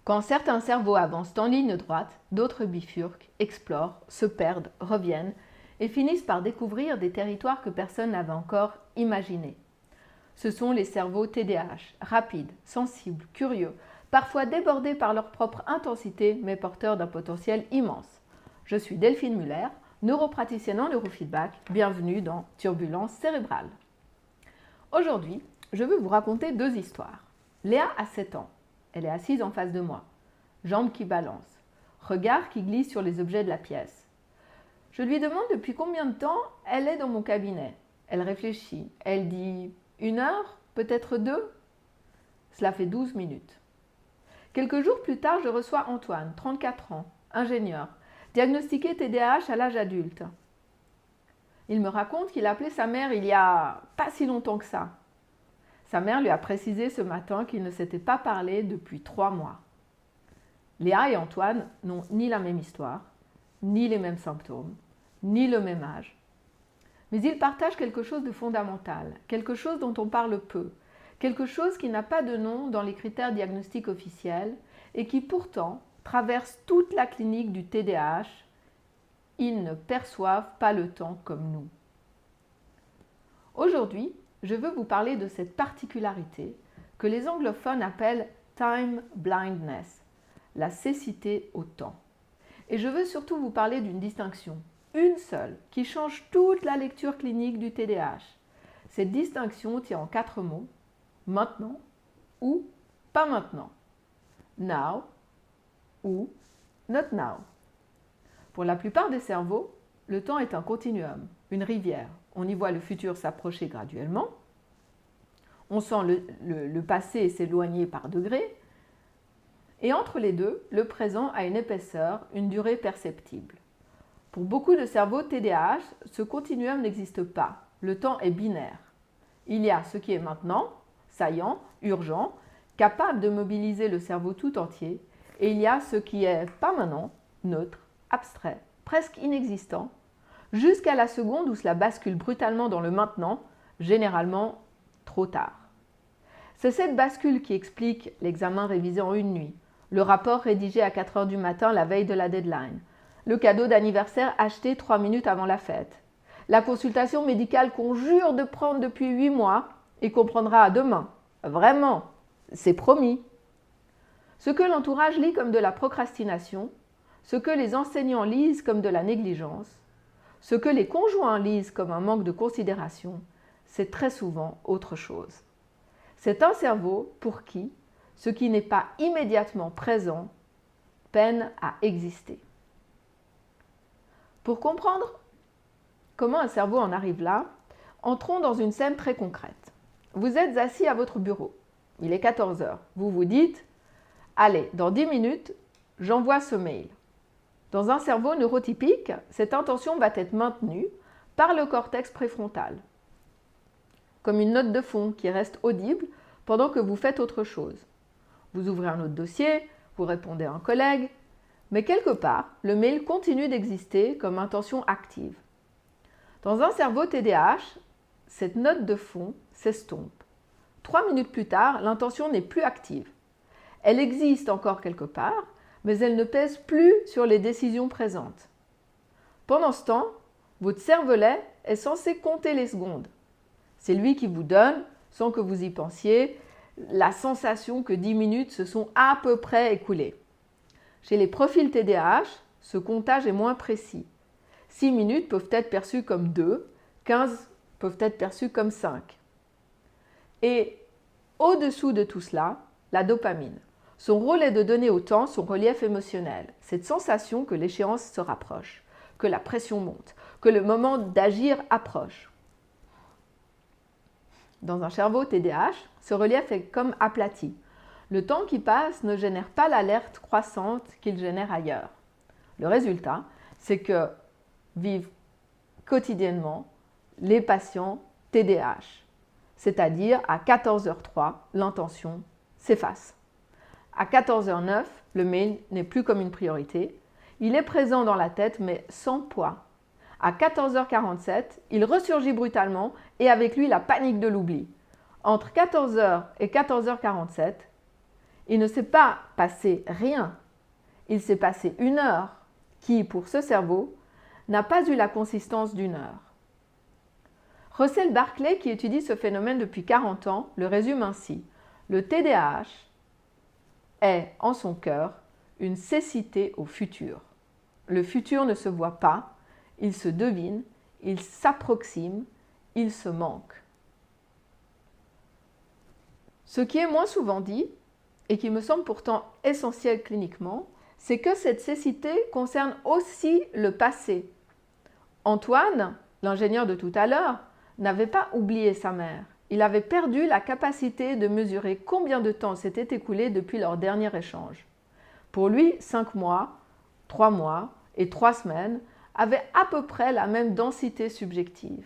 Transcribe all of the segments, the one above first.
Quand certains cerveaux avancent en ligne droite, d'autres bifurquent, explorent, se perdent, reviennent et finissent par découvrir des territoires que personne n'avait encore imaginés. Ce sont les cerveaux TDAH, rapides, sensibles, curieux, parfois débordés par leur propre intensité, mais porteurs d'un potentiel immense. Je suis Delphine Muller, neuropraticienne en neurofeedback. Bienvenue dans Turbulence cérébrale. Aujourd'hui, je veux vous raconter deux histoires. Léa a 7 ans. Elle est assise en face de moi. Jambes qui balancent. Regard qui glisse sur les objets de la pièce. Je lui demande depuis combien de temps elle est dans mon cabinet. Elle réfléchit. Elle dit 1 heure, peut-être 2. Cela fait 12 minutes. Quelques jours plus tard, je reçois Antoine, 34 ans, ingénieur, diagnostiqué TDAH à l'âge adulte. Il me raconte qu'il a appelé sa mère il y a pas si longtemps que ça. Sa mère lui a précisé ce matin qu'ils ne s'étaient pas parlé depuis 3 mois. Léa et Antoine n'ont ni la même histoire, ni les mêmes symptômes, ni le même âge. Mais ils partagent quelque chose de fondamental, quelque chose dont on parle peu, quelque chose qui n'a pas de nom dans les critères diagnostiques officiels et qui pourtant traverse toute la clinique du TDAH. Ils ne perçoivent pas le temps comme nous. Aujourd'hui, je veux vous parler de cette particularité que les anglophones appellent time blindness, la cécité au temps. Et je veux surtout vous parler d'une distinction, une seule, qui change toute la lecture clinique du TDAH. Cette distinction tient en 4 mots, maintenant ou pas maintenant, now ou not now. Pour la plupart des cerveaux, le temps est un continuum, une rivière. On y voit le futur s'approcher graduellement. On sent le passé s'éloigner par degrés. Et entre les deux, le présent a une épaisseur, une durée perceptible. Pour beaucoup de cerveaux TDAH, ce continuum n'existe pas. Le temps est binaire. Il y a ce qui est maintenant, saillant, urgent, capable de mobiliser le cerveau tout entier, et il y a ce qui est permanent, neutre, abstrait, presque inexistant, jusqu'à la seconde où cela bascule brutalement dans le maintenant, généralement trop tard. C'est cette bascule qui explique l'examen révisé en une nuit, le rapport rédigé à 4 heures du matin la veille de la deadline, le cadeau d'anniversaire acheté 3 minutes avant la fête, la consultation médicale qu'on jure de prendre depuis 8 mois et qu'on prendra demain. Vraiment, c'est promis. Ce que l'entourage lit comme de la procrastination, ce que les enseignants lisent comme de la négligence, ce que les conjoints lisent comme un manque de considération, c'est très souvent autre chose. C'est un cerveau pour qui ce qui n'est pas immédiatement présent peine à exister. Pour comprendre comment un cerveau en arrive là, entrons dans une scène très concrète. Vous êtes assis à votre bureau. Il est 14 heures. Vous vous dites « Allez, dans 10 minutes, j'envoie ce mail ». Dans un cerveau neurotypique, cette intention va être maintenue par le cortex préfrontal, comme une note de fond qui reste audible pendant que vous faites autre chose. Vous ouvrez un autre dossier, vous répondez à un collègue, mais quelque part, le mail continue d'exister comme intention active. Dans un cerveau TDAH, cette note de fond s'estompe. 3 minutes plus tard, l'intention n'est plus active. Elle existe encore quelque part, mais elle ne pèse plus sur les décisions présentes. Pendant ce temps, votre cervelet est censé compter les secondes. C'est lui qui vous donne, sans que vous y pensiez, la sensation que 10 minutes se sont à peu près écoulées. Chez les profils TDAH, ce comptage est moins précis. 6 minutes peuvent être perçues comme 2, 15 peuvent être perçues comme 5. Et au-dessous de tout cela, la dopamine. Son rôle est de donner au temps son relief émotionnel, cette sensation que l'échéance se rapproche, que la pression monte, que le moment d'agir approche. Dans un cerveau TDAH, ce relief est comme aplati. Le temps qui passe ne génère pas l'alerte croissante qu'il génère ailleurs. Le résultat, c'est que vivent quotidiennement les patients TDAH, c'est-à-dire à 14h03, l'intention s'efface. À 14h09, le mail n'est plus comme une priorité. Il est présent dans la tête, mais sans poids. À 14h47, il ressurgit brutalement et avec lui la panique de l'oubli. Entre 14h et 14h47, Il ne s'est pas passé rien. Il s'est passé une heure qui, pour ce cerveau, n'a pas eu la consistance d'une heure. Russell Barkley, qui étudie ce phénomène depuis 40 ans, le résume ainsi. Le TDAH est, en son cœur, une cécité au futur. Le futur ne se voit pas, il se devine, il s'approxime, il se manque. Ce qui est moins souvent dit, et qui me semble pourtant essentiel cliniquement, c'est que cette cécité concerne aussi le passé. Antoine, l'ingénieur de tout à l'heure, n'avait pas oublié sa mère. Il avait perdu la capacité de mesurer combien de temps s'était écoulé depuis leur dernier échange. Pour lui, 5 mois, 3 mois et 3 semaines avaient à peu près la même densité subjective.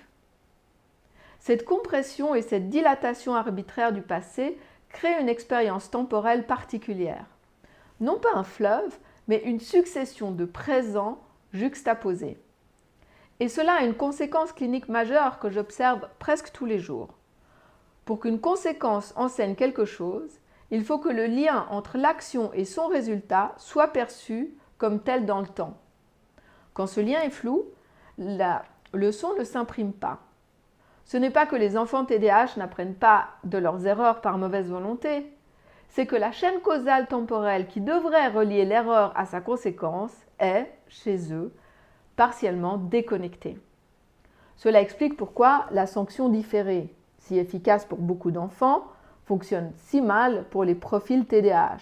Cette compression et cette dilatation arbitraire du passé créent une expérience temporelle particulière. Non pas un fleuve, mais une succession de présents juxtaposés. Et cela a une conséquence clinique majeure que j'observe presque tous les jours. Pour qu'une conséquence enseigne quelque chose, il faut que le lien entre l'action et son résultat soit perçu comme tel dans le temps. Quand ce lien est flou, la leçon ne s'imprime pas. Ce n'est pas que les enfants TDAH n'apprennent pas de leurs erreurs par mauvaise volonté, c'est que la chaîne causale temporelle qui devrait relier l'erreur à sa conséquence est, chez eux, partiellement déconnectée. Cela explique pourquoi la sanction différée, si efficace pour beaucoup d'enfants, fonctionne si mal pour les profils TDAH.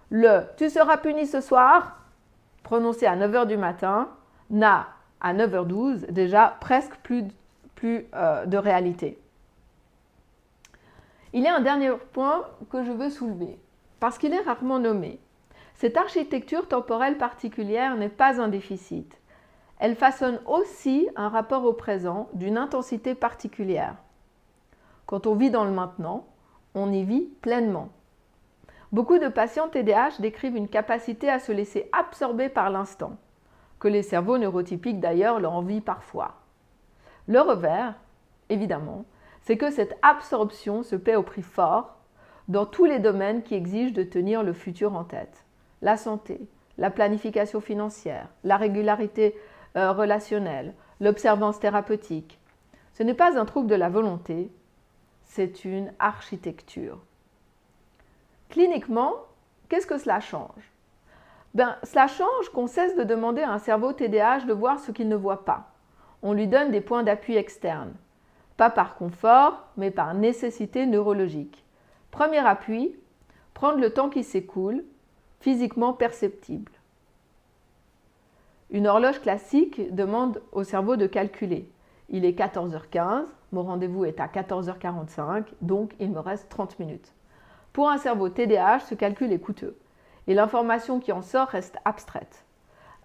Le « tu seras puni ce soir » prononcé à 9h du matin n'a, à 9h12, déjà presque plus de réalité. Il y a un dernier point que je veux soulever, parce qu'il est rarement nommé. Cette architecture temporelle particulière n'est pas un déficit. Elle façonne aussi un rapport au présent d'une intensité particulière. Quand on vit dans le maintenant, on y vit pleinement. Beaucoup de patients TDAH décrivent une capacité à se laisser absorber par l'instant, que les cerveaux neurotypiques d'ailleurs leur envient parfois. Le revers, évidemment, c'est que cette absorption se paie au prix fort dans tous les domaines qui exigent de tenir le futur en tête. La santé, la planification financière, la régularité relationnelle, l'observance thérapeutique. Ce n'est pas un trouble de la volonté, c'est une architecture. Cliniquement, qu'est-ce que cela change? Cela change qu'on cesse de demander à un cerveau TDAH de voir ce qu'il ne voit pas. On lui donne des points d'appui externes. Pas par confort, mais par nécessité neurologique. Premier appui, prendre le temps qui s'écoule, physiquement perceptible. Une horloge classique demande au cerveau de calculer. Il est 14h15, mon rendez-vous est à 14h45, donc il me reste 30 minutes. Pour un cerveau TDAH, ce calcul est coûteux et l'information qui en sort reste abstraite.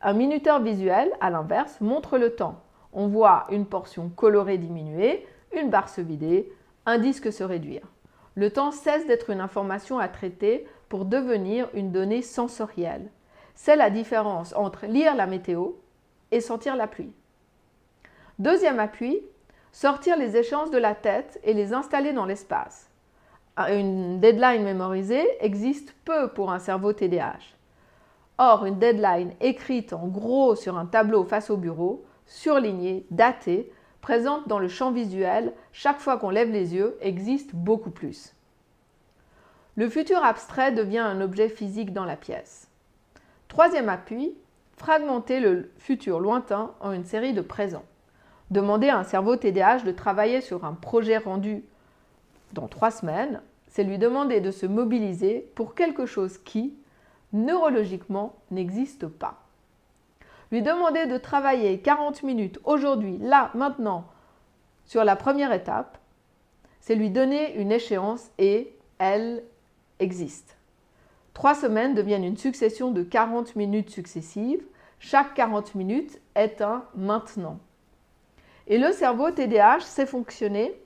Un minuteur visuel, à l'inverse, montre le temps. On voit une portion colorée diminuer, une barre se vider, un disque se réduire. Le temps cesse d'être une information à traiter pour devenir une donnée sensorielle. C'est la différence entre lire la météo et sentir la pluie. Deuxième appui, sortir les échéances de la tête et les installer dans l'espace. Une deadline mémorisée existe peu pour un cerveau TDAH. Or, une deadline écrite en gros sur un tableau face au bureau, surlignée, datée, présente dans le champ visuel chaque fois qu'on lève les yeux, existe beaucoup plus. Le futur abstrait devient un objet physique dans la pièce. Troisième appui, fragmenter le futur lointain en une série de présents. Demander à un cerveau TDAH de travailler sur un projet rendu dans 3 semaines, c'est lui demander de se mobiliser pour quelque chose qui, neurologiquement, n'existe pas. Lui demander de travailler 40 minutes aujourd'hui, là, maintenant, sur la première étape, c'est lui donner une échéance et elle existe. 3 semaines deviennent une succession de 40 minutes successives. Chaque 40 minutes est un maintenant. Et le cerveau TDAH sait fonctionner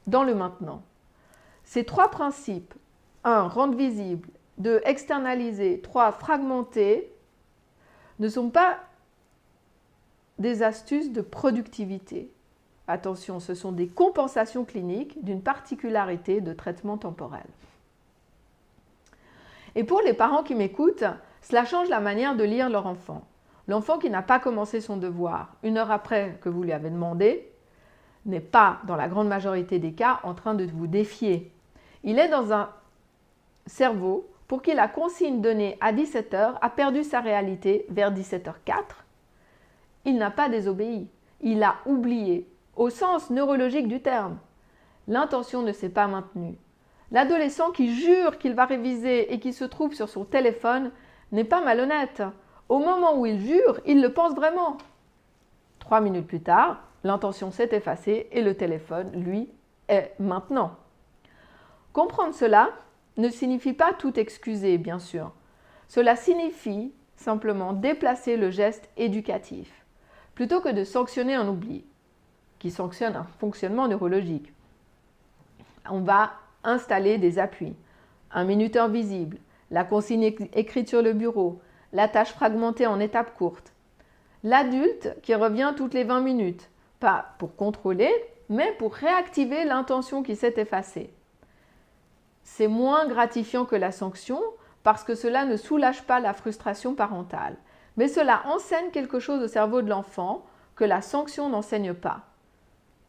dans le maintenant. Ces 3 principes, 1. Rendre visible, 2. Externaliser, 3. Fragmenter, ne sont pas des astuces de productivité. Attention, ce sont des compensations cliniques d'une particularité de traitement temporel. Et pour les parents qui m'écoutent, cela change la manière de lire leur enfant. L'enfant qui n'a pas commencé son devoir 1 heure après que vous lui avez demandé n'est pas, dans la grande majorité des cas, en train de vous défier. Il est dans un cerveau pour qui la consigne donnée à 17 h a perdu sa réalité vers 17h04. Il n'a pas désobéi, il a oublié, au sens neurologique du terme. L'intention ne s'est pas maintenue. L'adolescent qui jure qu'il va réviser et qui se trouve sur son téléphone n'est pas malhonnête. Au moment où il jure, il le pense vraiment. 3 minutes plus tard, l'intention s'est effacée et le téléphone, lui, est maintenant. Comprendre cela ne signifie pas tout excuser, bien sûr. Cela signifie simplement déplacer le geste éducatif, plutôt que de sanctionner un oubli, qui sanctionne un fonctionnement neurologique. On va installer des appuis, un minuteur visible, la consigne écrite sur le bureau, la tâche fragmentée en étapes courtes. L'adulte qui revient toutes les 20 minutes, pas pour contrôler, mais pour réactiver l'intention qui s'est effacée. C'est moins gratifiant que la sanction parce que cela ne soulage pas la frustration parentale, mais cela enseigne quelque chose au cerveau de l'enfant que la sanction n'enseigne pas,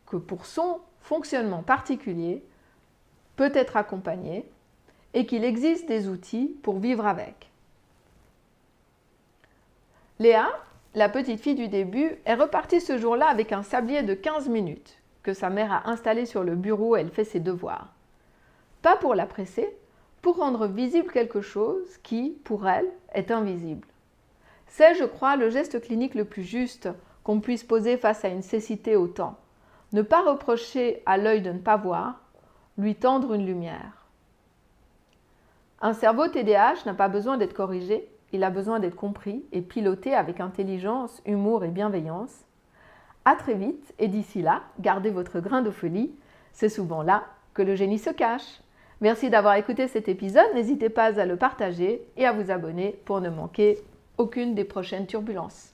que pour son fonctionnement particulier peut être accompagné et qu'il existe des outils pour vivre avec. Léa, la petite fille du début, est repartie ce jour-là avec un sablier de 15 minutes que sa mère a installé sur le bureau où elle fait ses devoirs. Pas pour la presser, pour rendre visible quelque chose qui, pour elle, est invisible. C'est, je crois, le geste clinique le plus juste qu'on puisse poser face à une cécité au temps. Ne pas reprocher à l'œil de ne pas voir, lui tendre une lumière. Un cerveau TDAH n'a pas besoin d'être corrigé, il a besoin d'être compris et piloté avec intelligence, humour et bienveillance. À très vite et d'ici là, gardez votre grain de folie, c'est souvent là que le génie se cache. Merci d'avoir écouté cet épisode, n'hésitez pas à le partager et à vous abonner pour ne manquer aucune des prochaines turbulences.